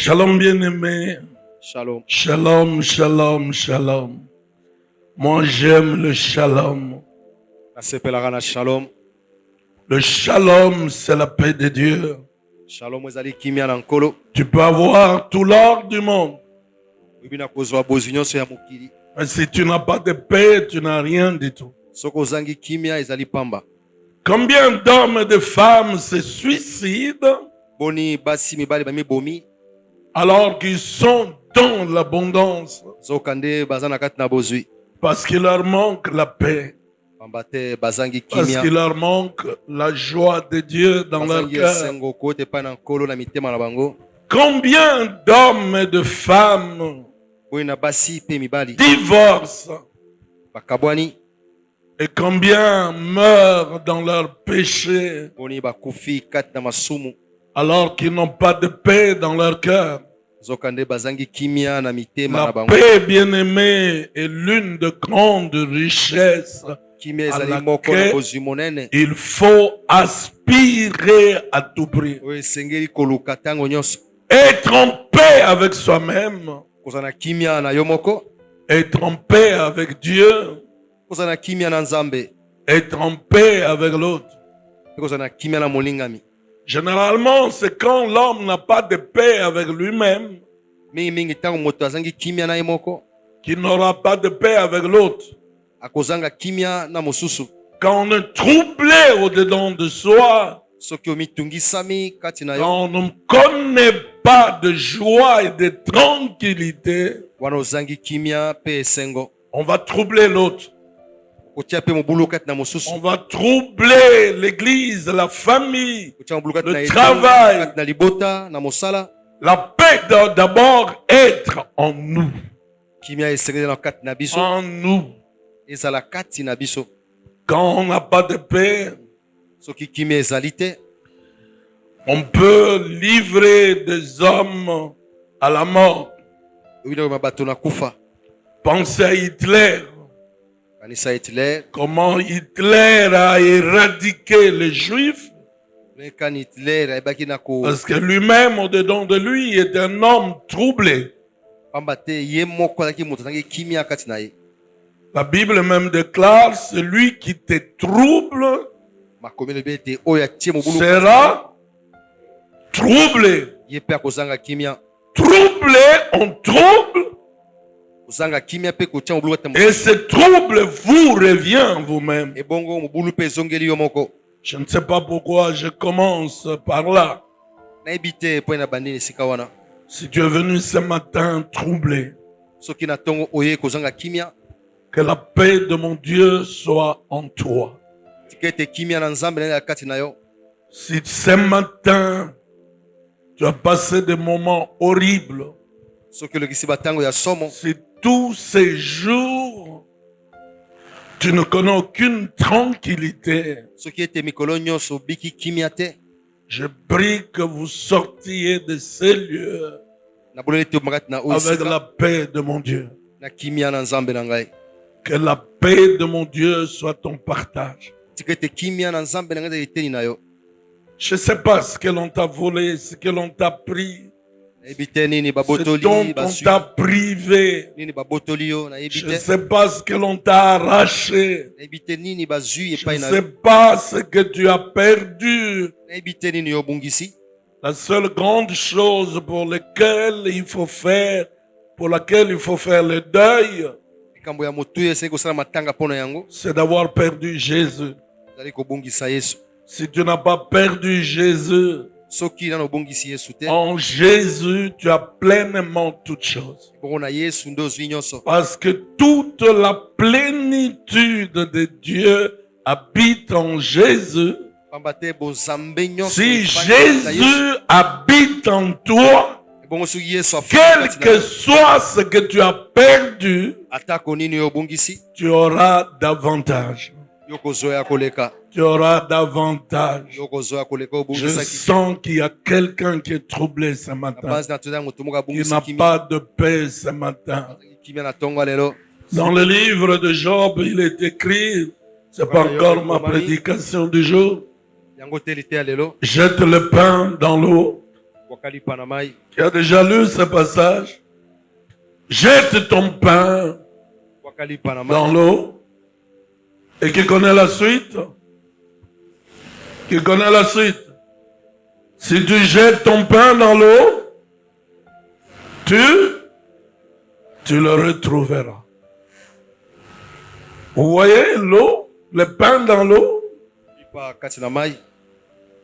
Shalom bien-aimé. Shalom. Shalom, shalom, shalom. Moi j'aime le shalom. Nasepelaka shalom. Le shalom, c'est la paix de Dieu. Shalom ezali kimia na nkolo. Tu peux avoir tout l'or du monde. Bibina kozwa bozinyoso ya mokili. Mais si tu n'as pas de paix, tu n'as rien du tout. Soko ozangi kimia ezali pamba. Combien d'hommes et de femmes se suicident Boni basi mibali bami bomi. Alors qu'ils sont dans l'abondance? Zokande bazana kati na bozui. Parce qu'il leur manque la paix. Pambate bazangi Parce kimia. qu'il leur manque la joie de Dieu dans leur cœur. Sengo kote pa na nkolo na mitema na bango. Combien d'hommes et de femmes Boina basi pe mibali. divorcent? Bakabwani. Et combien meurent dans leur péché Boni bakufi kati na masumu. alors qu'ils n'ont pas de paix dans leur cœur? Zokande bazangi kimia na mitema na La bango. paix, bien-aimée, est l'une des grandes richesses Kimia à ezali moko na laquelle bozui monene. il faut aspirer à tout prix. Oyo esengeli koluka tango nyonso. Être en paix avec soi-même, Kozana kimia na yo moko. être en paix avec Dieu, Kozana kimia na nzambe. être en paix avec l'autre. Kozana kimia na molingami. Généralement, c'est quand l'homme n'a pas de paix avec lui-même Mingi tango moto azangi kimia na ye moko. qu'il n'aura pas de paix avec l'autre. Akozanga kimia na mosusu. Quand on est troublé au-dedans de soi, Soki omitungisami kati na yo. quand on ne connaît pas de joie et de tranquillité, Wana ozangi kimia pe esengo. on va troubler l'autre. Kotia pe mobulu kati na mosusu. On va troubler l'église, la famille. Kotia mobulu kati Le na etonga, travail. kati na libota na mosala. La paix doit d'abord être en nous. Kimia esengeli na kati na biso. En nous. Ezala kati na biso. Quand on n'a pas de paix, Soki kimia ezali te. on peut livrer des hommes à la mort. Oyina mabato na kufa. Pensez à Hitler. Kanisa Hitler. Comment Hitler a éradiqué les Juifs. Kan Hitler ayebaki na ko. Parce que lui-même, au-dedans de lui, est un homme troublé. Pamba te ye moko azalaki moto azangi kimia kati na ye. La Bible même déclare, celui qui te trouble Makomi lobi ete oyo atie mobulu sera troublé. ye pe akozanga kimia. Troublé, on trouble. Kozanga kimia pe kotia mobulu kati na Et ce trouble vous revient vous-même. ebongo mobulu pe ezongeli yo moko. Je ne sais pas pourquoi je commence par là. Nayebi te mpo na bandi esika wana. Si tu es venu ce matin troublé, Soki na ntongo oye kozanga kimia. que la paix de mon Dieu soit en toi. Tika ete kimia na nzambe na kati na yo. Si ce matin, tu as passé des moments horribles, Soki olekisi batango ya somo. si tous ces jours, tu ne connais aucune tranquillité, Soki ete mikolo nyonso biki kimia te. je prie que vous sortiez de ces lieux Na boleli te makati na oyo avec esika. la paix de mon Dieu. Na kimia na nzambe na ngai. Que la paix de mon Dieu soit ton partage. Tika ete kimia na nzambe na ngai eteni na yo. Je ne sais pas ce que l'on t'a volé, ce que l'on t'a pris, Nayebi te nini ce babotoli dont on basui. t'a privé. Nini babotoli yo nayebi Je ne te. sais pas ce que l'on t'a arraché. Nayebi te nini bazui Je epai ne na sais yo. pas ce que tu as perdu. Nayebi te nini yobungisi. La seule grande chose pour laquelle il faut faire le deuil, Likambo ya motuya esengeli kosala matanga mpo na yango. c'est d'avoir perdu Jésus. Ezali kobungisa Yesu. Si tu n'as pas perdu Jésus, Soki nano obungisi Yesu te. en Jésus, tu as pleinement toutes choses. Bongo na Yesu nde ozwi nyonso. Parce que toute la plénitude de Dieu habite en Jésus. Pamba te bozambe nyonso. Si efandi kati na Yesu. Jésus habite en toi, Bongo soki Yesu quel afandi kati na que yo. soit ce que tu as perdu, Atako nini yo obungisi. tu auras davantage. Yo kozoya koleka. Tu auras davantage. Yo kozoya koleka Je obungisaki. sens qu'il y a quelqu'un qui est troublé ce Na matin, base na toza moto moko qui n'a abungisi kimia. pas de paix ce matin. Kimia na tongo lelo. Dans le livre de Job, il est écrit, c'est pas encore ma prédication du jour, Yango te lite ya lelo. jette le pain dans l'eau wakalipa na mai. Qui a déjà lu ce passage? Jette ton pain Wakalipa na dans mai. l'eau. Et qui connaît la suite? Qui connaît la suite? Si tu jettes ton pain dans l'eau, tu le retrouveras. Vous voyez l'eau, le pain dans l'eau? Lipa kati na mai.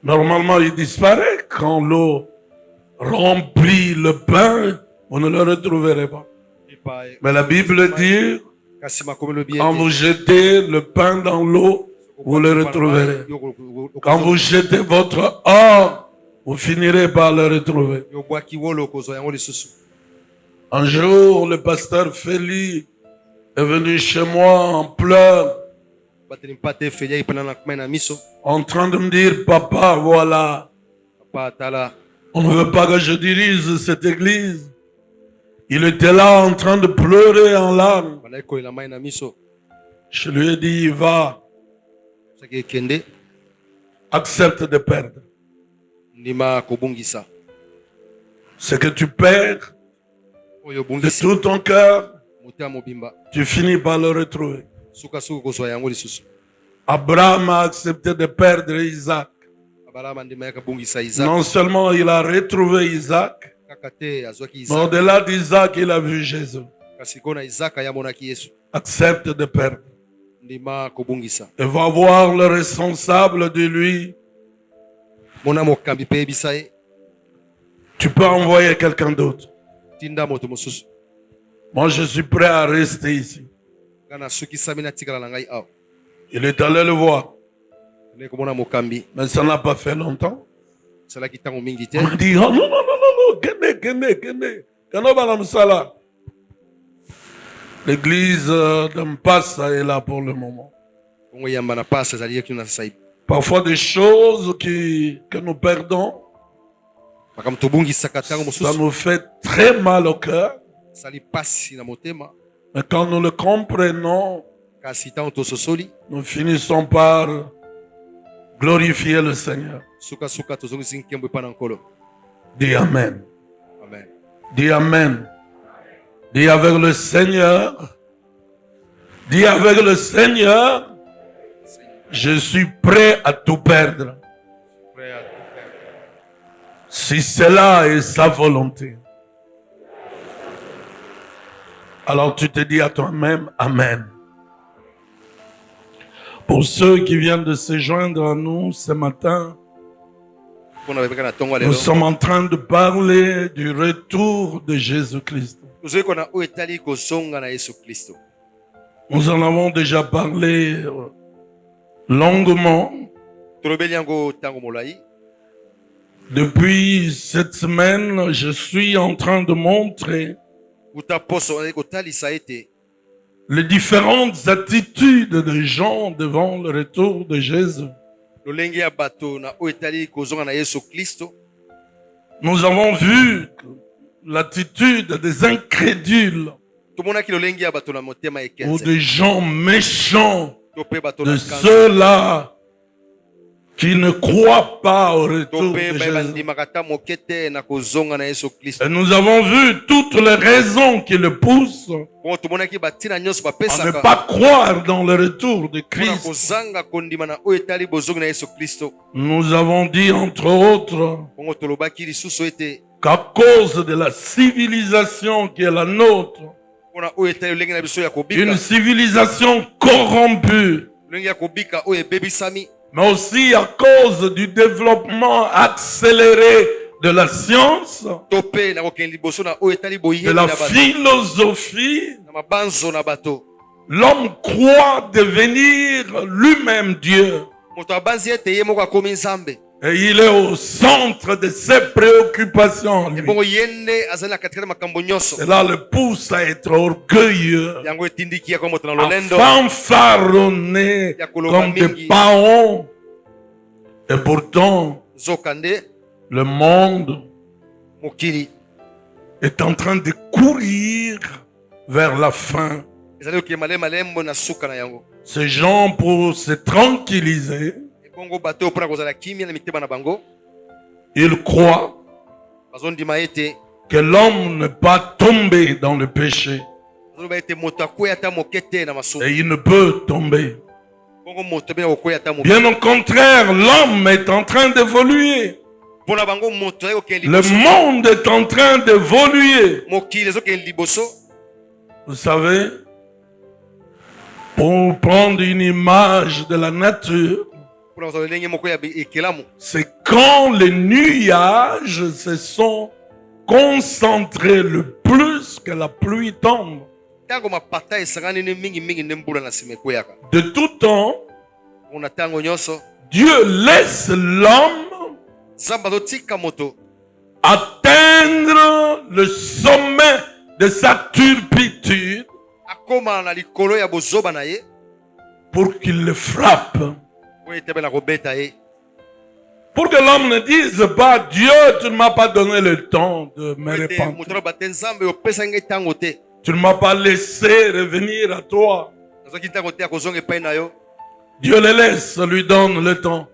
Normalement, il disparaît. Quand l'eau remplit le pain, vous ne le retrouverez pas. Lipa Mais la Bible dit, kasi makomelo bien. quand vous jetez le pain dans l'eau, vous le retrouverez. Quand vous jetez votre or, vous finirez par le retrouver. yobwaki wolo kozwa yango lisusu. Un jour, le pasteur Félix est venu chez moi en pleurs, Bateli mpate felia ipana na kumai na miso. en train de me dire, papa, voilà, Papa tala. on ne veut pas que je dirige cette église. Il était là en train de pleurer en larmes. Bana kolela mai na miso. Je lui ai dit, va, Saki kende. accepte de perdre. Ndima kobungisa. Ce que tu perds Oyo de bungisa. tout ton cœur, Motema mobimba. tu finis par le retrouver. Suka suka kozwa yango lisusu. Abraham a accepté de perdre Isaac. Abalama ndima yaka bungisa Isaac. Non seulement il a retrouvé Isaac, Kaka te azwaki mais Isaac. au-delà d'Isaac, il a vu Jésus. Kasi kona Isaac yamonaki Yesu. Accepte de perdre. Ndima kobungisa. Et va voir le responsable de lui. Mona mokambi pe yebisa ye. Tu peux envoyer quelqu'un d'autre. Tinda moto mosusu. Moi, je suis prêt à rester ici. Kana sukisami na tikala na ngai awa. Il est allé le voir. Ne komona mokambi. Mais ça n'a pas fait longtemps. Salaki tango mingi te. On m'a dit, oh non, non, non, non, non, kene. Kano bana msala. L'église de Mpassa est là pour le moment. Kongo yamba na pasa zali yeki na sasa hivi. Parfois des choses que nous perdons, Makam tobungisaka tango ça mosusu. nous fait très mal au cœur. Sali pasi na motema. Mais quand nous le comprenons, Kasi tango tososoli. nous finissons par glorifier le Seigneur. Suka suka tozongisi nkembo epa na nkolo. Dis Amen. Amen. Dis Amen. Dis avec le Seigneur. Dis avec le Seigneur, je suis prêt à tout perdre. Prêt à- Si cela est sa volonté. Alors tu te dis à toi-même, Amen. Pour ceux qui viennent de se joindre à nous ce matin, Mpona bebeka na tongo nous lelo. sommes en train de parler du retour de Jésus-Christ. Tozoyi kona oyo etali kozonga na Yesu Kristo. Nous en avons déjà parlé longuement. Tolobeli yango tango molai. Depuis cette semaine, je suis en train de montrer Uta poso onali kotalisa ete les différentes attitudes des gens devant le retour de Jésus. lolenge ya bato na oyo etali kozonga na Yesu Kristo. Nous avons vu l'attitude des incrédules Tomonaki lolenge ya bato na motema ou ekenze. des gens méchants, To pe bato de na kanza. ceux-là qui ne croient pas au retour To de pe Jésus. bandimaka ta moke te na kozonga na Yesu Kristo. Et nous avons vu toutes les raisons qui le poussent Bongo tomonaki batina nyonso à ne bapesaka pas croire dans le retour de mpona Christ. kozanga kondima na oyo etali bozongi na Yesu Kristo. Nous avons dit entre autres Bongo tolobaki lisusu ete qu'à cause de la civilisation qui est la nôtre, mpona oyo etali lolenge na biso ya une kobika. civilisation corrompue, Lolenge ya kobika oyo ebebisami. mais aussi à cause du développement accéléré de la science, To pe na kokende liboso na oyo etali de boyebi la na bato. philosophie, Na mabanzo na bato. l'homme croit devenir lui-même Dieu. Moto abanzi ete ye moko akomi nzambe. Et il est au centre de ses préoccupations. lui. Bongo ye nde azali na katikati ya makambo nyonso. Cela le pousse à être orgueilleux, Yango etindiki ya kwa moto na à lolendo. fanfaronner comme des paons. Et pourtant, Zoka nde le monde mokili est en train de courir vers la fin. ezali kokende malembo na suka na yango. Ces gens, pour se tranquilliser, Bongo bato mpona kozala kimia na mitema na bango. ils croient bazondima ete que l'homme n'est pas tombé dans le péché. bazoloba ete moto akwei ata moke te na masumu Et il ne peut tomber. bongo moto bena kokwei ata moke Bien au contraire, l'homme est en train d'évoluer. mpona bango moto aye kokende Le liboso monde est en train d'évoluer. mokili ezokende liboso. Vous savez, pour prendre une image de la nature, mpona kozala ndenge moko ya ekelamu c'est quand les nuages se sont concentrés le plus que la pluie tombe. ntango mapata esangani ne mingimingi nde mbula na nsima ekweyaka. De tout temps, na ntango nyonso Dieu laisse l'homme nzambe azotika moto atteindre le sommet de sa turpitude akóma na likolo ya bozoba na ye pour qu'il le frappe. po ete abe na kobeta ye. Pour que l'homme ne dise pas, Dieu, tu ne m'as pas donné le temps de me Po ete repentir. moto aloba te nzambe opesaki ngai ntango te, Tu ne m'as pas laissé revenir à toi. nazwaki ntango te ya kozonga epai na yo. Dieu le laisse, lui donne le temps.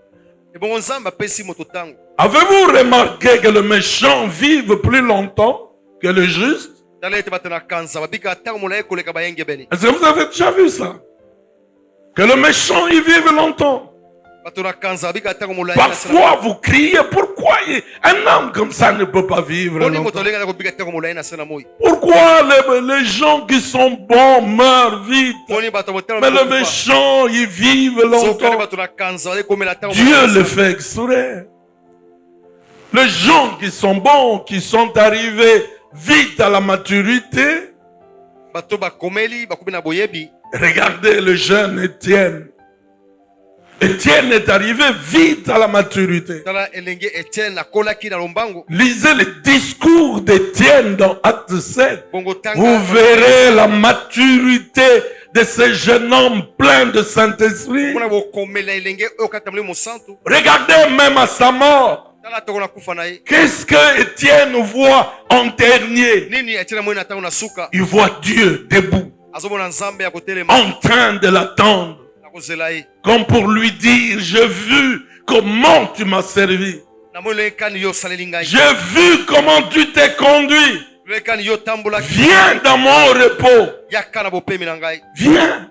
ebongo nzambe apesi moto ntango. Avez-vous remarqué que le méchant vive plus longtemps que le juste? tala ete bato na kanza babikaka ntango molai koleka bayengebeni. Est-ce que vous avez déjà vu ça? Que le méchant, il vive longtemps. bato na kanza babikaka ntango molai. Parfois, vous criez, pourquoi un homme comme ça ne peut pas vivre boni moto longtemps? olenga na kobika ntango molai na se na moi. Pourquoi les gens qui sont bons meurent vite? boni bato botala Mais le méchant, ils vivent zokani longtemps. bato na kanza bale komela ntango Dieu le fait exprès. Les gens qui sont bons, qui sont arrivés vite à la maturité, bato bakomeli bakomi na boyebi. regardez le jeune Étienne. Étienne est arrivé vite à la maturité. tala elenge Etienne akolaki na lombango. Lisez le discours d'Étienne dans Acte 7. bongo tanga Vous verrez la maturité de ce jeune homme plein de Saint-Esprit. mpona bokomela elenge oyo katamoli mosantu. Regardez même à sa mort. tala ntango na kufa na ye Qu'est-ce que Étienne voit en dernier? nini Etienne amoni na ntango na suka. Il voit Dieu debout, azomona nzambe ya kotelema en train de l'attendre, na kozela ye. comme pour lui dire, j'ai vu comment tu m'as servi. namoni lolenge kani yo osaleli ngai. J'ai vu comment tu t'es conduit. lolenge kani yo otambolaki. Viens dans mon repos. yaka na bopemi na ngai. Viens.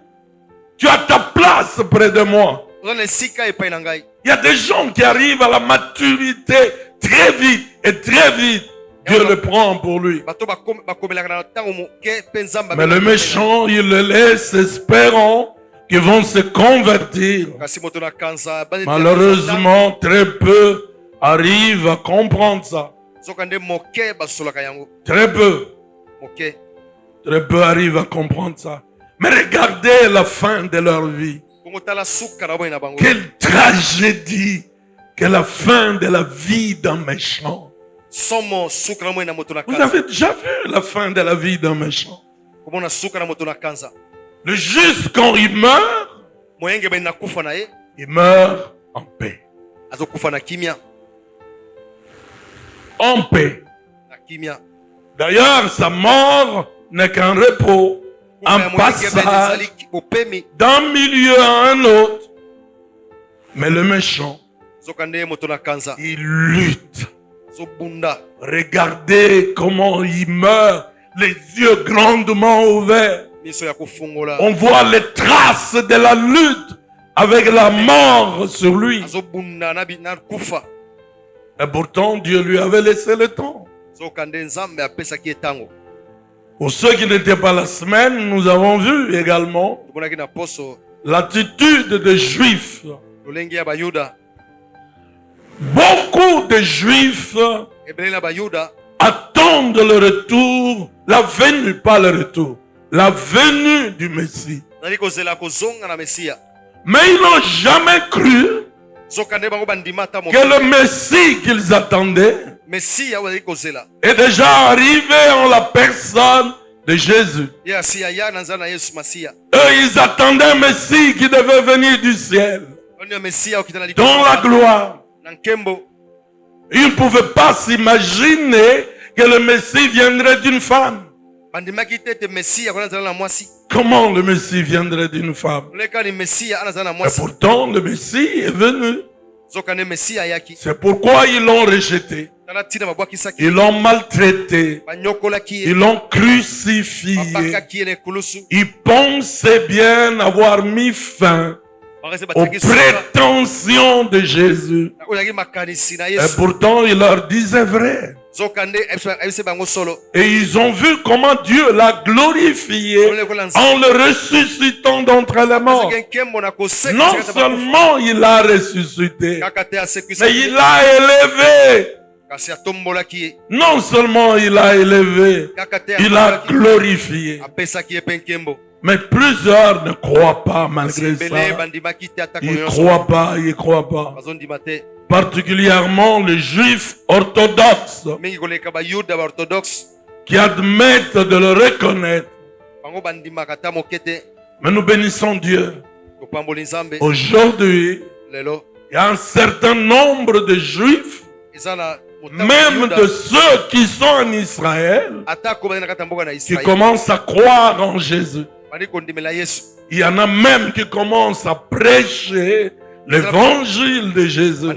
Tu as ta place près de moi. oza na esika epai na ngai. Il y a des gens qui arrivent à la maturité très vite et très vite. Dieu le prend pour lui. bato bakomelaka na ntango moke mpe nzambe Mais le méchant, il le laisse espérant qu'ils vont se convertir. kasi moto na kanza Malheureusement, très peu arrivent à comprendre ça. zoka nde moke basolaka yango. Très peu. moke Très peu arrivent à comprendre ça. Mais regardez la fin de leur vie. bongo tala suka na boyi na bango. Quelle tragédie que la fin de la vie d'un méchant. somo suka na moi na moto na Vous kanza. avez déjà vu la fin de la vie d'un méchant? komona suka na moto na kanza. Le juste, quand il meurt, moyengebeni na kufa na ye il meurt en paix. azokufa na kimia. En paix. na kimia. D'ailleurs, sa mort n'est qu'un repos, un passage ezali bopemi. d'un milieu à un autre. Mais le méchant, zoka nde moto na kanza il lutte. zobunda. Regardez comment il meurt, les yeux grandement ouverts. miso ya kofungola. On voit les traces de la lutte avec la mort sur lui. azobunda na kufa. Et pourtant, Dieu lui avait laissé le temps. zoka nde nzambe apesaki ye ntango. Pour ceux qui n'étaient pas la semaine, nous avons vu également tomonaki na poso l'attitude des Juifs. lolenge ya bayuda. Beaucoup de Juifs ebele na bayuda attendent le retour, la venue, pas le retour, la venue du Messie. nali kozela kozonga na mesiya. Mais ils n'ont jamais cru zoka nde bango bandima ata que le Messie qu'ils attendaient mesiya oyo azali kozela est déjà arrivé en la personne de Jésus. ye asi aya na nzala na yesu masiya. Eux, ils attendaient un Messie qui devait venir du ciel, oni ya mesiya okita na dans la gloire. na nkembo. Ils ne pouvaient pas s'imaginer que le Messie viendrait d'une femme. bandimaki te ete mesiya kona azala na mwasi. Comment le Messie viendrait d'une femme? oleka ni mesiya ana azala na Et mwasi. pourtant, le Messie est venu. zoka nde mesiya ayaki. C'est pourquoi ils l'ont rejeté. Ils l'ont maltraité. Ils l'ont crucifié. Ils pensaient bien avoir mis fin aux prétentions de Jésus. Et pourtant, il leur disait vrai. Et ils ont vu comment Dieu l'a glorifié en le ressuscitant d'entre les morts. Non seulement il l'a ressuscité, mais il l'a élevé. Non seulement il l'a élevé, il l'a glorifié. Mais plusieurs ne croient pas malgré ça. Ils ne croient pas, ils ne croient pas. Particulièrement les juifs orthodoxes qui admettent de le reconnaître. Mais nous bénissons Dieu. Aujourd'hui, il y a un certain nombre de juifs, même de ceux qui sont en Israël, qui commencent à croire en Jésus. Il y en a même qui commencent à prêcher l'évangile de Jésus.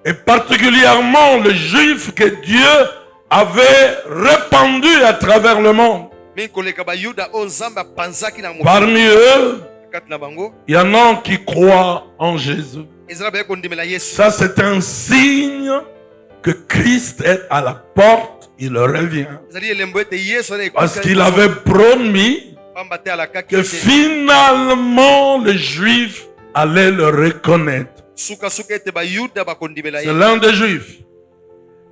Et particulièrement les juifs que Dieu avait répandus à travers le monde. Parmi eux, il y en a qui croient en Jésus. Ça, c'est un signe que Christ est à la porte, il revient. Parce qu'il avait promis que finalement les Juifs allaient le reconnaître. C'est l'un des Juifs.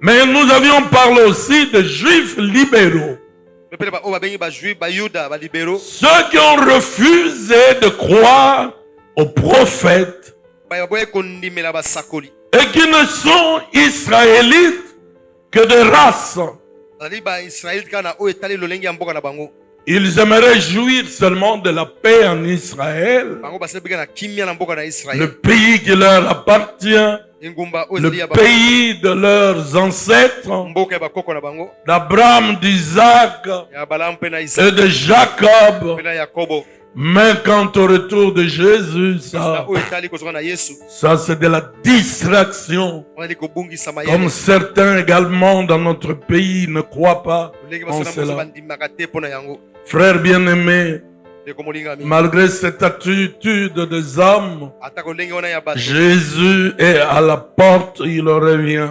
Mais nous avions parlé aussi de Juifs libéraux. Ceux qui ont refusé de croire aux prophètes et qui ne sont israélites que de race. Ils aimeraient jouir seulement de la paix en Israël, le pays qui leur appartient, le pays de leurs ancêtres, d'Abraham, d'Isaac et de Jacob. Mais quant au retour de Jésus, ça c'est de la distraction. Comme certains également dans notre pays ne croient pas en cela. Frères bien-aimés, malgré cette attitude des hommes, Jésus est à la porte, il revient.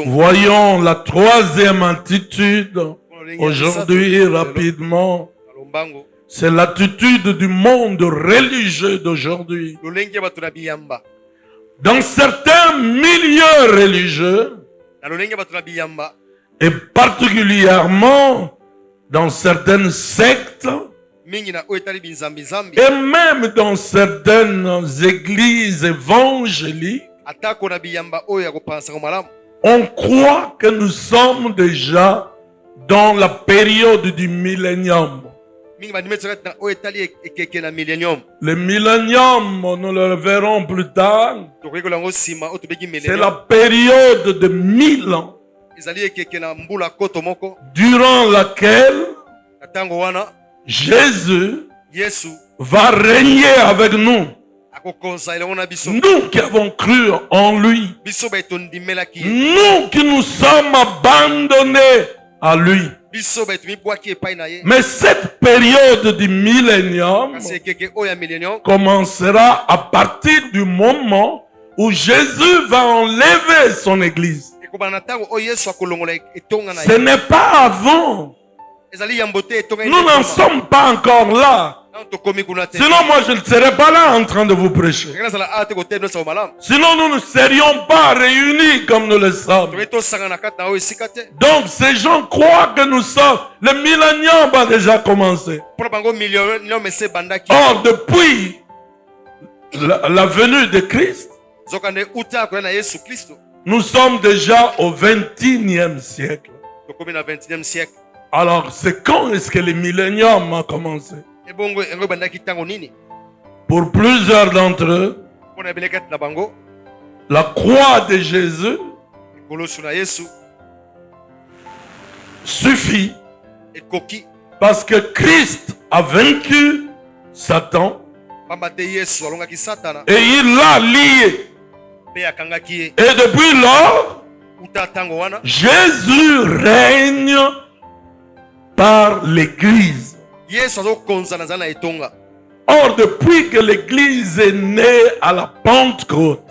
Voyons la troisième attitude aujourd'hui rapidement. C'est l'attitude du monde religieux d'aujourd'hui. Dans certains milieux religieux, et particulièrement dans certaines sectes, et même dans certaines églises évangéliques, on croit que nous sommes déjà dans la période du millénium. Le millénium, nous le verrons plus tard, c'est la période de 1000 ans durant laquelle Jésus va régner avec nous. Nous qui avons cru en lui, nous qui nous sommes abandonnés à lui. Mais cette période du millénium commencera à partir du moment où Jésus va enlever son église. Ce n'est pas avant. Nous n'en sommes pas encore là. Sinon moi je ne serais pas là en train de vous prêcher. Sinon nous ne serions pas réunis comme nous le sommes. Donc ces gens croient que nous sommes. Le millénium a déjà commencé. Or depuis la venue de Christ, nous sommes déjà au 21e siècle. Alors c'est quand est-ce que le millénium a commencé? Pour plusieurs d'entre eux, la croix de Jésus suffit parce que Christ a vaincu Satan et il l'a lié. Et depuis lors, Jésus règne par l'Église. Or, depuis que l'Église est née à la Pentecôte,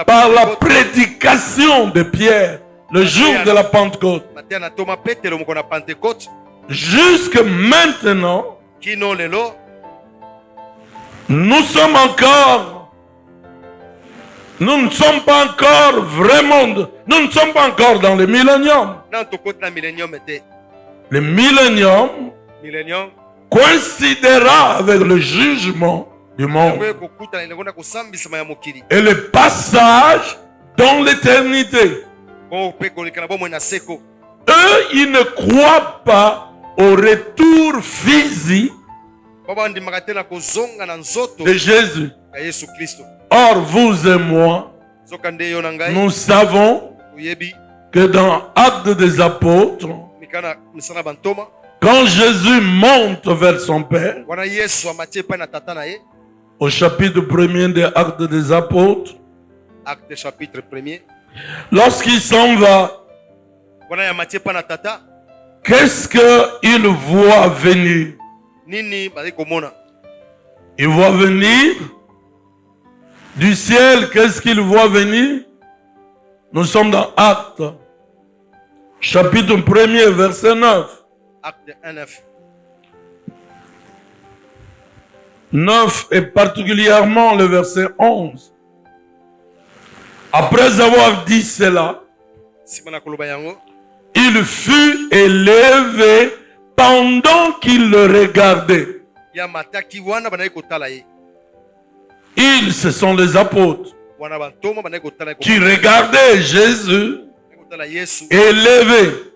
par la prédication de Pierre, le jour de la Pentecôte, jusque maintenant, nous ne sommes pas encore vraiment, nous ne sommes pas encore dans le millénium. Le millénium coïncidera avec le jugement du monde et le passage dans l'éternité. Eux, ils ne croient pas au retour physique de Jésus. Or, vous et moi, nous savons que dans Actes des Apôtres, quand Jésus monte vers son Père, au chapitre 1er des Actes des Apôtres, lorsqu'il s'en va, qu'est-ce qu'il voit venir? Il voit venir du ciel. Qu'est-ce qu'il voit venir? Nous sommes dans Actes, chapitre 1er, verset 9. Acte 1:9. 9 et particulièrement le verset 11. Après avoir dit cela, il fut élevé pendant qu'il le regardait. Ils, ce sont les apôtres qui regardaient Jésus élevé.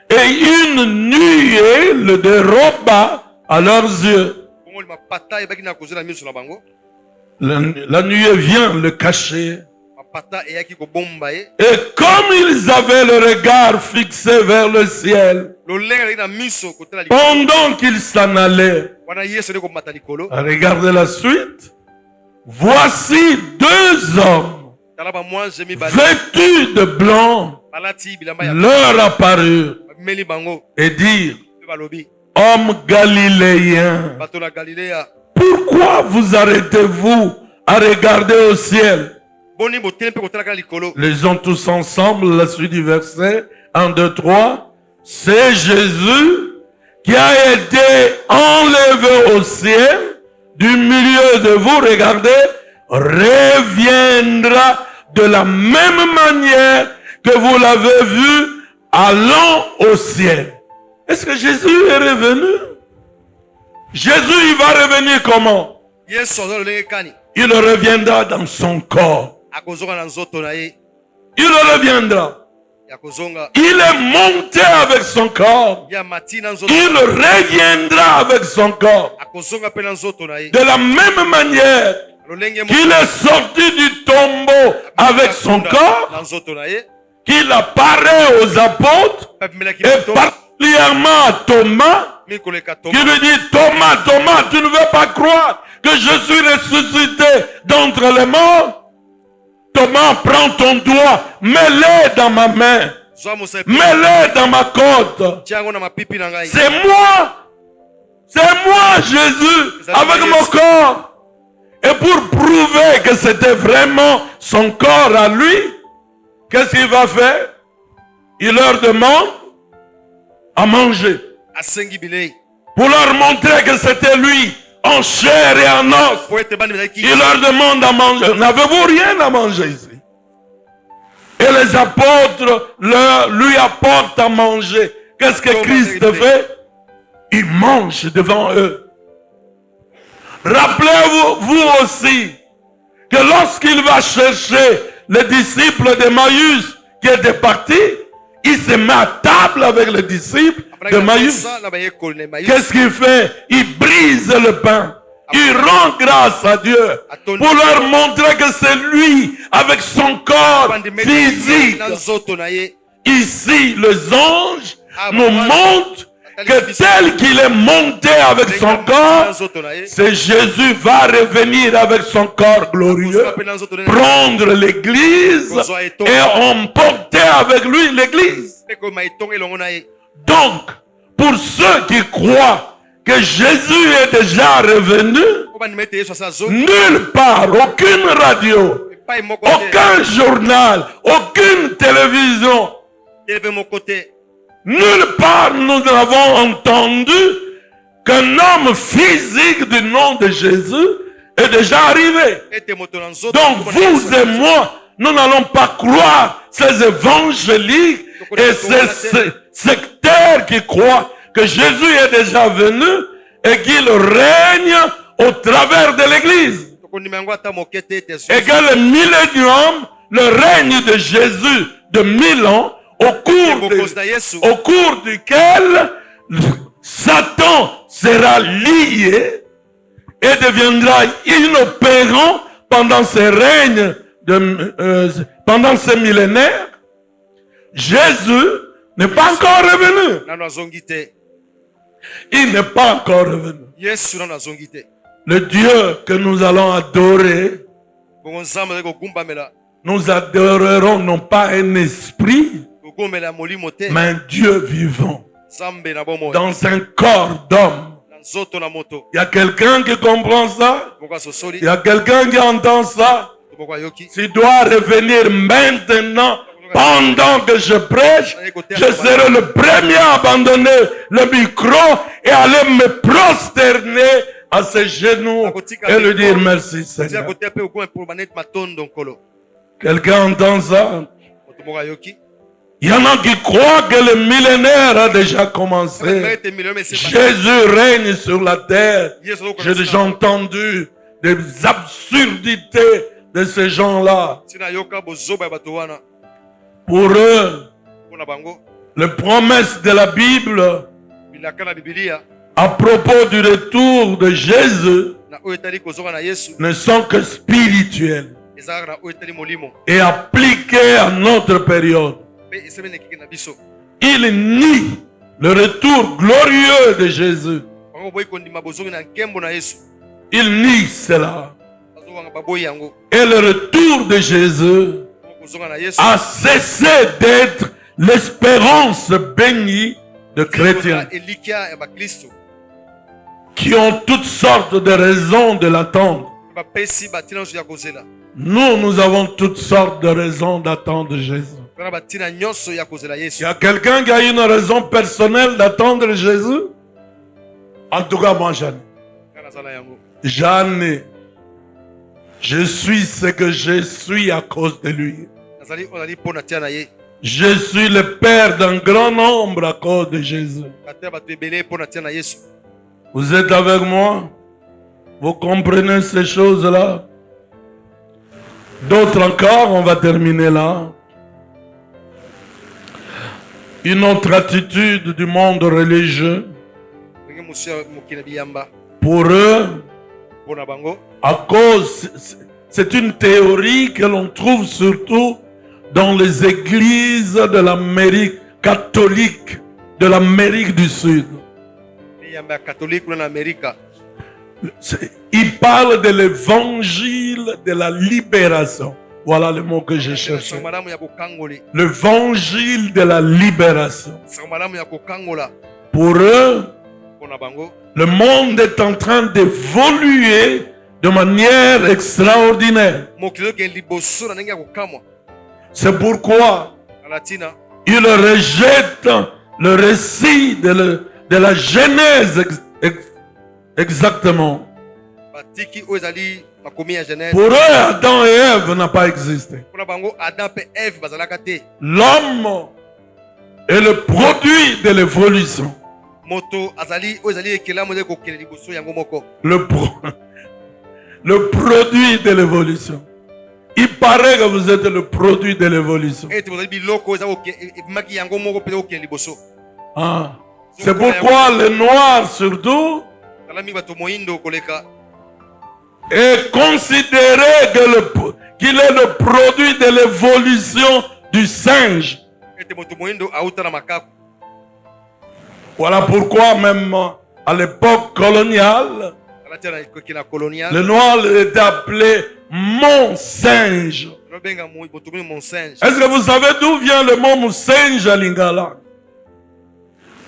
Et une nuée le déroba à leurs yeux. La nuée vient le cacher. Et comme ils avaient le regard fixé vers le ciel, pendant qu'ils s'en allaient, regardez la suite. Voici deux hommes vêtus de blanc leur apparurent et dirent: Hommes galiléens, pourquoi vous arrêtez-vous à regarder au ciel? Les ont tous ensemble, la suite du verset 1, 2, 3. C'est Jésus qui a été enlevé au ciel du milieu de vous, regardez, reviendra de la même manière que vous l'avez vu allant au ciel. Est-ce que Jésus est revenu? Jésus, il va revenir comment? Il reviendra dans son corps. Il reviendra. Il est monté avec son corps. Il reviendra avec son corps. De la même manière qu'il est sorti du tombeau avec son corps, qu'il apparaît aux apôtres, et particulièrement à Thomas, qui lui dit: Thomas, Thomas, tu ne veux pas croire que je suis ressuscité d'entre les morts? Thomas, prends ton doigt, mets-le dans ma main, mets-le dans ma côte. C'est moi Jésus, avec mon corps. Et pour prouver que c'était vraiment son corps à lui, qu'est-ce qu'il va faire? Il leur demande à manger. Pour leur montrer que c'était lui, en chair et en os. Il leur demande à manger. N'avez-vous rien à manger ici? Et les apôtres lui apportent à manger. Qu'est-ce que Christ fait? Il mange devant eux. Rappelez-vous, vous aussi, que lorsqu'il va chercher les disciples d'Emmaüs qui étaient partis, il se met à table avec les disciples d'Emmaüs. Qu'est-ce qu'il fait? Il brise le pain. Il rend grâce à Dieu pour leur montrer que c'est lui avec son corps physique. Ici, les anges nous montrent que tel qu'il est monté avec son corps, c'est Jésus va revenir avec son corps glorieux, prendre l'église et emporter avec lui l'église. Donc, pour ceux qui croient que Jésus est déjà revenu, nulle part, aucune radio, aucun journal, aucune télévision, nulle part nous avons entendu qu'un homme physique du nom de Jésus est déjà arrivé. Donc vous et moi, nous n'allons pas croire ces évangéliques et ces sectaires qui croient que Jésus est déjà venu et qu'il règne au travers de l'église. Et que le millénium, le règne de Jésus de 1000 ans, au cours duquel Satan sera lié et deviendra inopérant pendant ces règnes, pendant ces millénaires. Jésus n'est pas encore revenu. Il n'est pas encore revenu. Le Dieu que nous allons adorer, nous adorerons non pas un esprit, mais un Dieu vivant dans un corps d'homme. Il y a quelqu'un qui comprend ça? Il y a quelqu'un qui entend ça? S'il doit revenir maintenant, pendant que je prêche, je serai le premier à abandonner le micro et aller me prosterner à ses genoux et lui dire merci Seigneur. Quelqu'un entend ça? Il y en a qui croient que le millénaire a déjà commencé. Jésus règne sur la terre. J'ai déjà entendu des absurdités de ces gens-là. Pour eux, les promesses de la Bible à propos du retour de Jésus ne sont que spirituelles et appliquées à notre période. Il nie le retour glorieux de Jésus. Il nie cela. Et le retour de Jésus a cessé d'être l'espérance bénie de chrétiens qui ont toutes sortes de raisons de l'attendre. Nous avons toutes sortes de raisons d'attendre Jésus. Il y a quelqu'un qui a une raison personnelle d'attendre Jésus? En tout cas, moi, j'en ai. J'en ai. Je suis ce que je suis à cause de lui. Je suis le père d'un grand nombre à cause de Jésus. Vous êtes avec moi? Vous comprenez ces choses-là? D'autres encore, on va terminer là. Une autre attitude du monde religieux. Pour eux, à cause, c'est une théorie que l'on trouve surtout dans les églises de l'Amérique catholique, de l'Amérique du Sud. Il parle de l'évangile de la libération. Voilà le mot que je cherchais. L'évangile de la libération. Pour eux, le monde est en train d'évoluer de manière extraordinaire. C'est pourquoi ils rejettent le récit de la Genèse exactement. Pour eux, Adam et Ève n'ont pas existé. L'homme est le produit de l'évolution. Le produit de l'évolution. Il paraît que vous êtes le produit de l'évolution. Ah. C'est pourquoi le noir surtout est considéré qu'il est le produit de l'évolution du singe. Voilà pourquoi même à l'époque coloniale, le noir était appelé mon singe. Est-ce que vous savez d'où vient le mot Musenje à Lingala?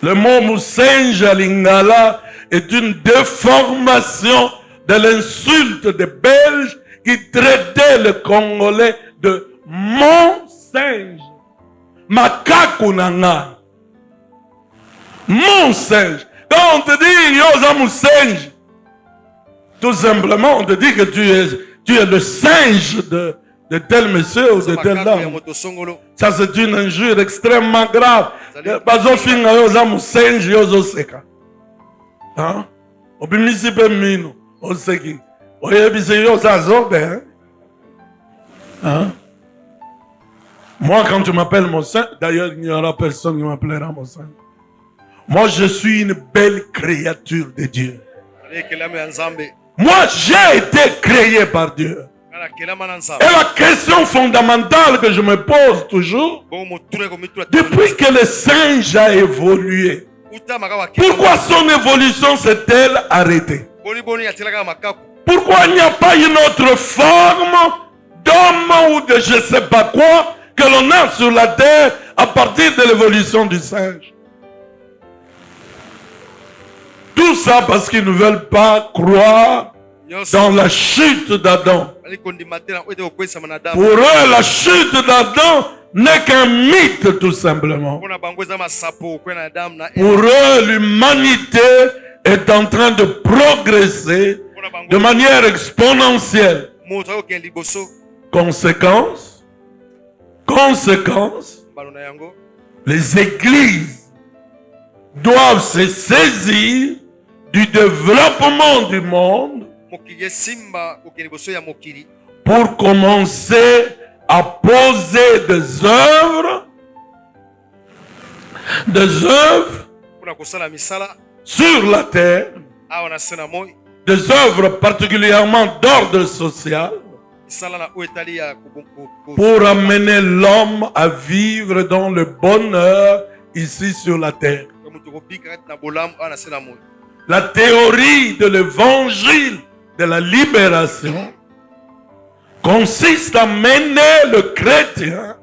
Le mot Musenje à Lingala est une déformation de l'insulte des Belges qui traitaient le Congolais de mon singe. Makaku nanga. Mon singe. Quand on te dit Yosa Musenje, tout simplement on te dit que tu es le singe de tel monsieur ou de tel homme. Ça c'est une injure extrêmement grave. Bazofinga Yosa Musenje Yosa Seka. Hein? Obimisi pe mino. Oseki. Oyebise Yosa Zobe. Hein? Moi, quand tu m'appelles mon saint, d'ailleurs, il n'y aura personne qui m'appellera mon saint. Moi, je suis une belle créature de Dieu. Moi, j'ai été créé par Dieu. Et la question fondamentale que je me pose toujours, depuis que le singe a évolué, pourquoi son évolution s'est-elle arrêtée? Pourquoi il n'y a pas une autre forme d'homme ou de je ne sais pas quoi que l'on a sur la terre à partir de l'évolution du singe? Tout ça parce qu'ils ne veulent pas croire dans la chute d'Adam. Pour eux, la chute d'Adam n'est qu'un mythe tout simplement. Pour eux, l'humanité est en train de progresser de manière exponentielle. Conséquence, les églises doivent se saisir du développement du monde pour commencer à poser des œuvres sur la terre, des œuvres particulièrement d'ordre social, pour amener l'homme à vivre dans le bonheur ici sur la terre. La théorie de l'évangile de la libération consiste à mener le chrétien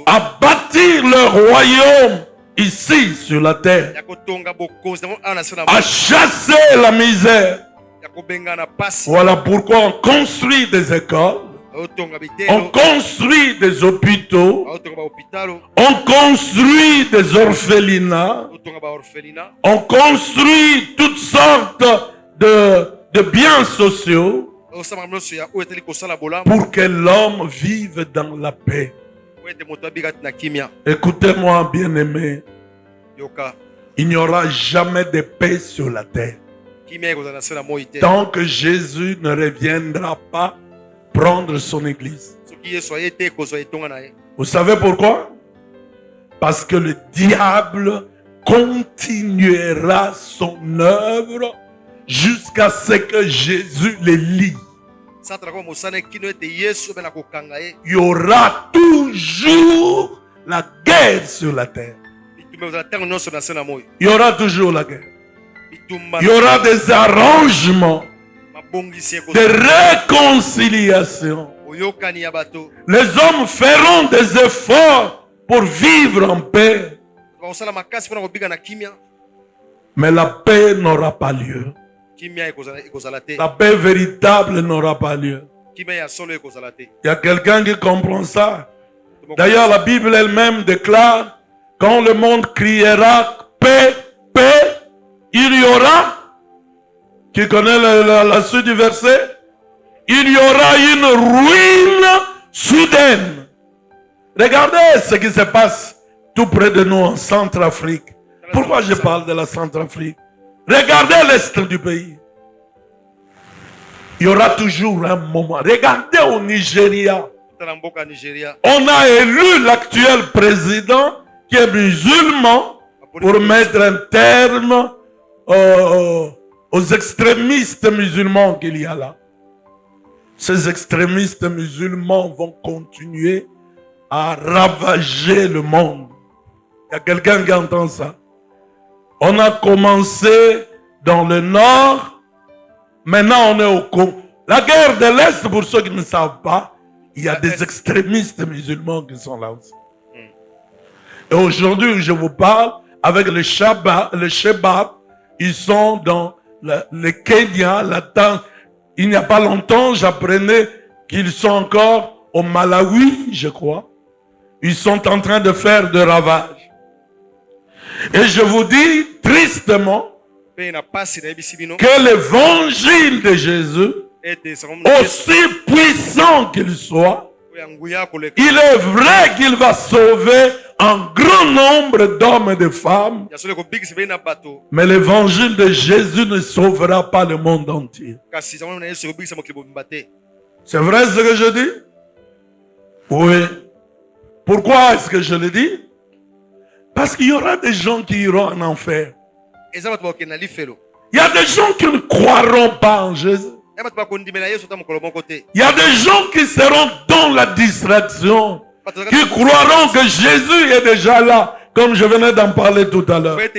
à bâtir le royaume ici sur la terre, à chasser la misère. Voilà pourquoi on construit des écoles, on construit des hôpitaux, on construit des orphelinats, on construit toutes sortes de biens sociaux pour que l'homme vive dans la paix. Écoutez-moi, bien-aimés, il n'y aura jamais de paix sur la terre tant que Jésus ne reviendra pas prendre son église. Vous savez pourquoi? Parce que le diable continuera son œuvre jusqu'à ce que Jésus les lie. Il y aura toujours la guerre sur la terre. Il y aura toujours la guerre. Il y aura des arrangements, des réconciliations. Les hommes feront des efforts pour vivre en paix. Mais la paix n'aura pas lieu. La paix véritable n'aura pas lieu. Il y a quelqu'un qui comprend ça. D'ailleurs, la Bible elle-même déclare, quand le monde criera paix, paix, il y aura, qui connaît la suite du verset, il y aura une ruine soudaine. Regardez ce qui se passe tout près de nous en Centrafrique. Pourquoi je parle de la Centrafrique? Regardez l'est du pays. Il y aura toujours un moment. Regardez au Nigeria. On a élu l'actuel président qui est musulman pour mettre un terme aux extrémistes musulmans qu'il y a là. Ces extrémistes musulmans vont continuer à ravager le monde. Il y a quelqu'un qui entend ça. On a commencé dans le nord. Maintenant, on est au Congo. La guerre de l'Est, pour ceux qui ne savent pas, il y a des extrémistes musulmans qui sont là aussi. Et aujourd'hui, je vous parle avec le Shabbat, ils sont dans le Kenya, il n'y a pas longtemps, j'apprenais qu'ils sont encore au Malawi, je crois. Ils sont en train de faire des ravages. Et je vous dis tristement que l'évangile de Jésus, aussi puissant qu'il soit, il est vrai qu'il va sauver un grand nombre d'hommes et de femmes, mais l'évangile de Jésus ne sauvera pas le monde entier. C'est vrai ce que je dis? Oui. Pourquoi est-ce que je le dis? Parce qu'il y aura des gens qui iront en enfer. Il y a des gens qui ne croiront pas en Jésus. Il y a des gens qui seront dans la distraction, qui croiront que Jésus est déjà là, comme je venais d'en parler tout à l'heure. Et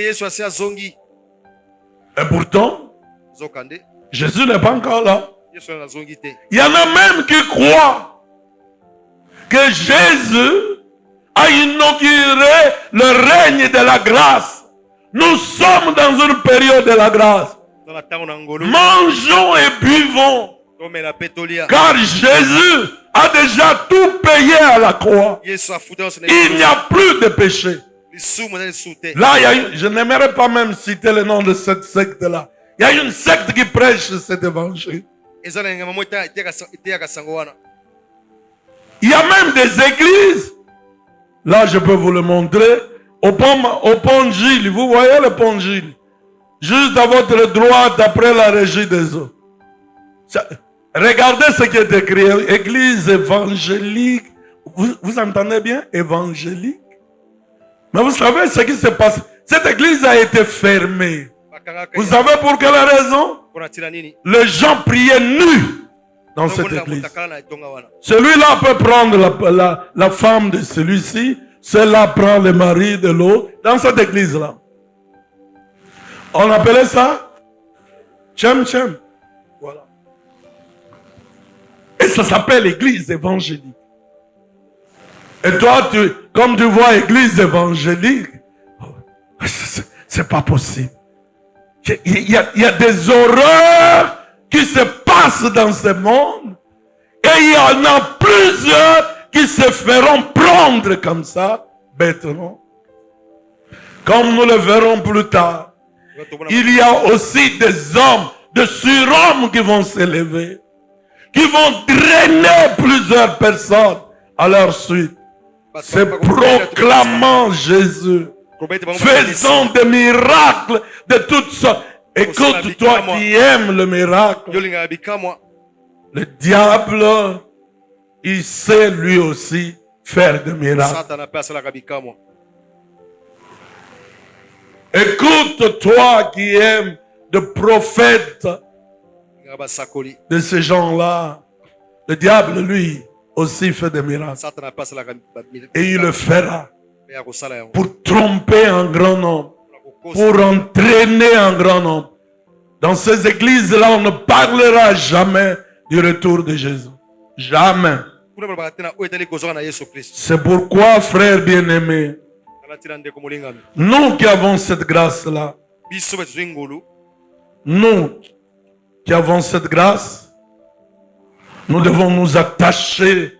pourtant, Jésus n'est pas encore là. Il y en a même qui croient que Jésus a inauguré le règne de la grâce. Nous sommes dans une période de la grâce. Mangeons et buvons. Car Jésus a déjà tout payé à la croix. Il n'y a plus de péché. Là, je n'aimerais pas même citer le nom de cette secte-là. Il y a une secte qui prêche cet évangile. Il y a même des églises. Là, je peux vous le montrer. Au pont Gilles, vous voyez le pont Gilles? Juste à votre droite, après la régie des eaux. Regardez ce qui est écrit. Église évangélique. Vous entendez bien? Évangélique. Mais vous savez ce qui se passe? Cette église a été fermée. Vous savez pour quelle raison? Les gens priaient nus dans cette église. Celui-là peut prendre la femme de celui-ci. Celle-là prend le mari de l'autre. Dans cette église-là. On appelait ça Chem Chem. Voilà. Et ça s'appelle église évangélique. Et toi, comme tu vois église évangélique, c'est pas possible. Il y a des horreurs qui se passent dans ce monde. Et il y en a plusieurs qui se feront prendre comme ça, bêtement. Comme nous le verrons plus tard. Il y a aussi des hommes, des surhommes qui vont s'élever, qui vont drainer plusieurs personnes à leur suite. C'est proclamant Jésus, faisant des miracles de toutes sortes. Écoute, toi qui aimes le miracle, le diable, il sait lui aussi faire des miracles. Écoute, toi qui aimes de prophètes de ces gens-là, le diable, lui, aussi fait des miracles. Et il le fera pour tromper un grand nombre, pour entraîner un grand nombre. Dans ces églises-là, on ne parlera jamais du retour de Jésus. Jamais. C'est pourquoi, frères bien-aimés, nous qui avons cette grâce-là, nous qui avons cette grâce, nous devons nous attacher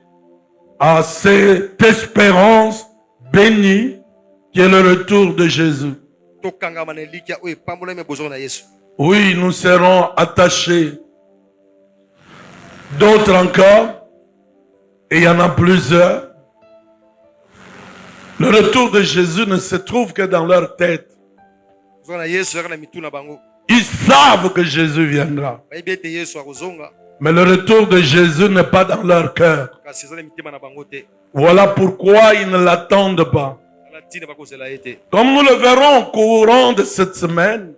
à cette espérance bénie qui est le retour de Jésus. Oui, nous serons attachés. D'autres encore, et il y en a plusieurs. Le retour de Jésus ne se trouve que dans leur tête. Ils savent que Jésus viendra. Mais le retour de Jésus n'est pas dans leur cœur. Voilà pourquoi ils ne l'attendent pas. Comme nous le verrons au courant de cette semaine,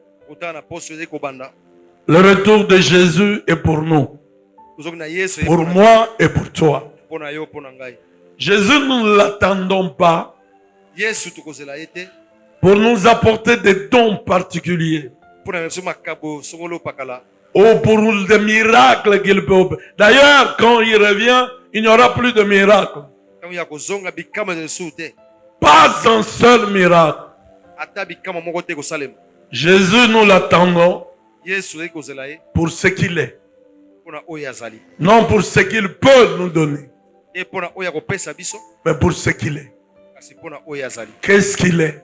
le retour de Jésus est pour nous. Pour moi et pour toi. Jésus, nous ne l'attendons pas. pour nous apporter des dons particuliers. Ou pour des miracles qu'il peut opérer. D'ailleurs, quand il revient, il n'y aura plus de miracles. Pas un seul miracle. Jésus, nous l'attendons pour ce qu'il est. Non pour ce qu'il peut nous donner, mais pour ce qu'il est. Qu'est-ce qu'il est?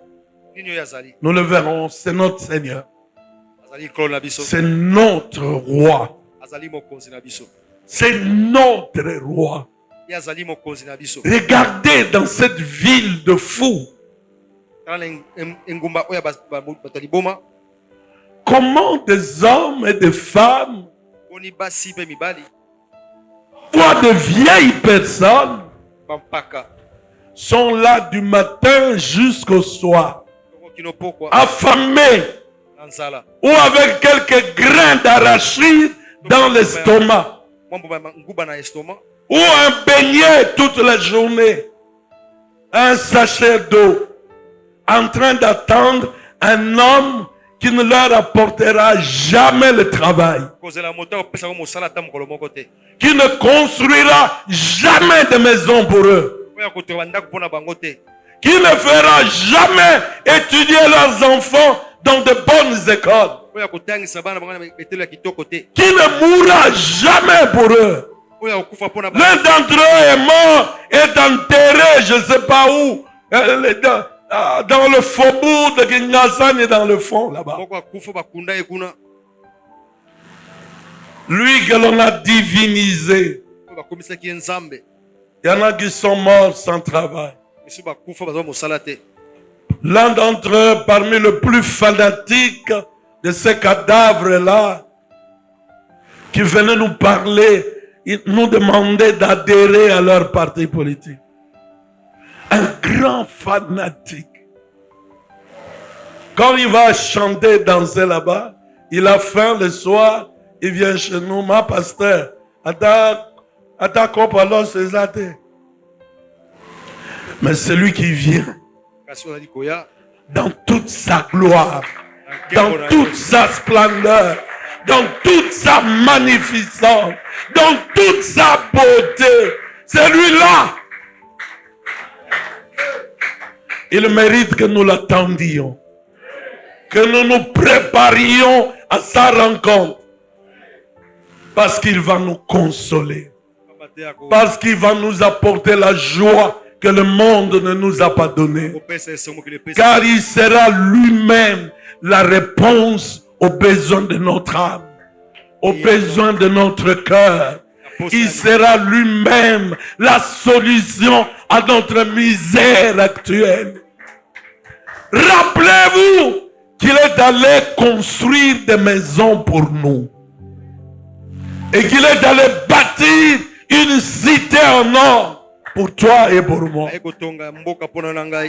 Nous le verrons, c'est notre Seigneur. C'est notre roi. C'est notre roi. Regardez dans cette ville de fous. Comment des hommes et des femmes, voire de vieilles personnes, sont là du matin jusqu'au soir, affamés ou avec quelques grains d'arachide dans l'estomac, ou un beignet toute la journée, un sachet d'eau, en train d'attendre un homme qui ne leur apportera jamais le travail, qui ne construira jamais de maison pour eux, qui ne fera jamais étudier leurs enfants dans de bonnes écoles, qui ne mourra jamais pour eux. L'un d'entre eux est mort et enterré, je ne sais pas où, dans le faubourg de Kingasan et dans le fond là-bas. Lui que l'on a divinisé. Il y en a qui sont morts sans travail. L'un d'entre eux, parmi les plus fanatiques de ces cadavres-là, qui venait nous parler, il nous demandait d'adhérer à leur parti politique. Un grand fanatique. Quand il va chanter, danser là-bas, il a faim le soir, il vient chez nous, ma pasteur, mais celui qui vient dans toute sa gloire, dans toute sa splendeur, dans toute sa magnificence, dans toute sa beauté, celui-là, il mérite que nous l'attendions, que nous nous préparions à sa rencontre, parce qu'il va nous consoler, parce qu'il va nous apporter la joie que le monde ne nous a pas donnée, car il sera lui-même la réponse aux besoins de notre âme, aux besoins de notre cœur. Il sera lui-même la solution à notre misère actuelle. Rappelez-vous qu'il est allé construire des maisons pour nous. Et qu'il est allé bâtir une cité en or pour toi et pour moi.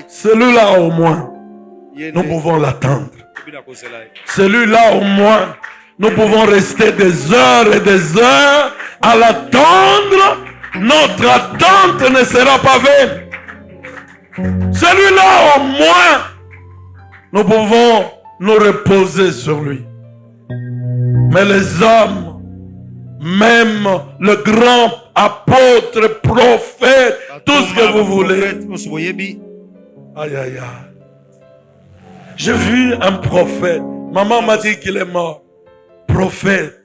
Celui-là au moins, nous pouvons l'attendre. Celui-là au moins, nous pouvons rester des heures et des heures à l'attendre. Notre attente ne sera pas vaine. Celui-là au moins, nous pouvons nous reposer sur lui. Mais les hommes, même le grand apôtre, prophète, tout ce que vous voulez. Aïe, aïe, aïe. J'ai vu un prophète. Maman m'a dit qu'il est mort. Prophète.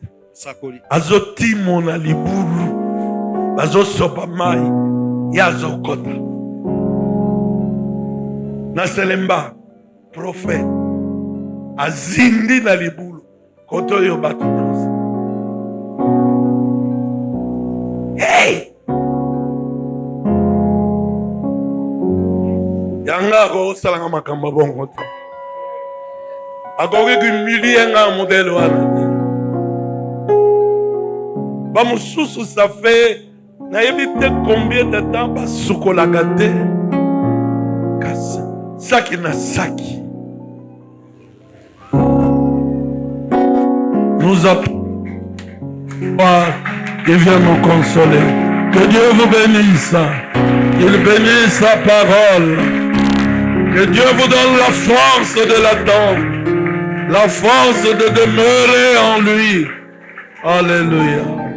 Azoti mona liburu. Azo sopamai. Yazo kota. Naselemba. Prophète. Azindi na liburu. Koto yo batu. Hey! Yanga ko salanga makamba bongo te. Akoki humilier nga modèle wana. Ba mususu ça fait na yebite combien de temps ba sukolaka te. Kasa saki na saki. Nous appelons qui vient nous consoler. Que Dieu vous bénisse. Qu'il bénisse sa parole. Que Dieu vous donne la force de l'attendre, la force de demeurer en lui. Alléluia.